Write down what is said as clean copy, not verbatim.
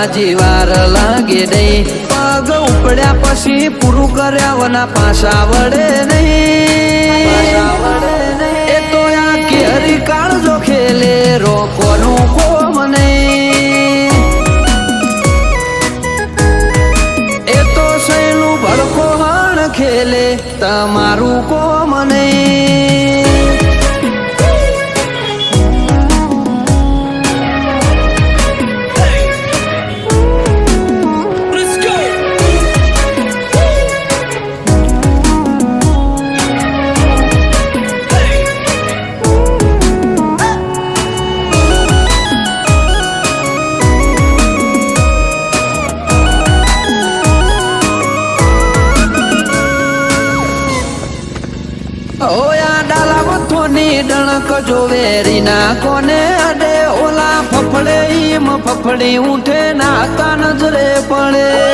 હાજી વાર લાગે નહીં પગ ઉપડ્યા પછી પૂરું કર્યા વના પાછા વડે નહીં એ તો આ કેરી કાળજો ખેલે રોકોનું કોમ નહીં એ તો સૈનું ભડકો હણ ખેલે તમારું કોમ નહીં ડણક જો વેરી ના કોને અડે ઓલા ફફડે ઈમ ફફડી ઉઠે ના કાન જ રે પડે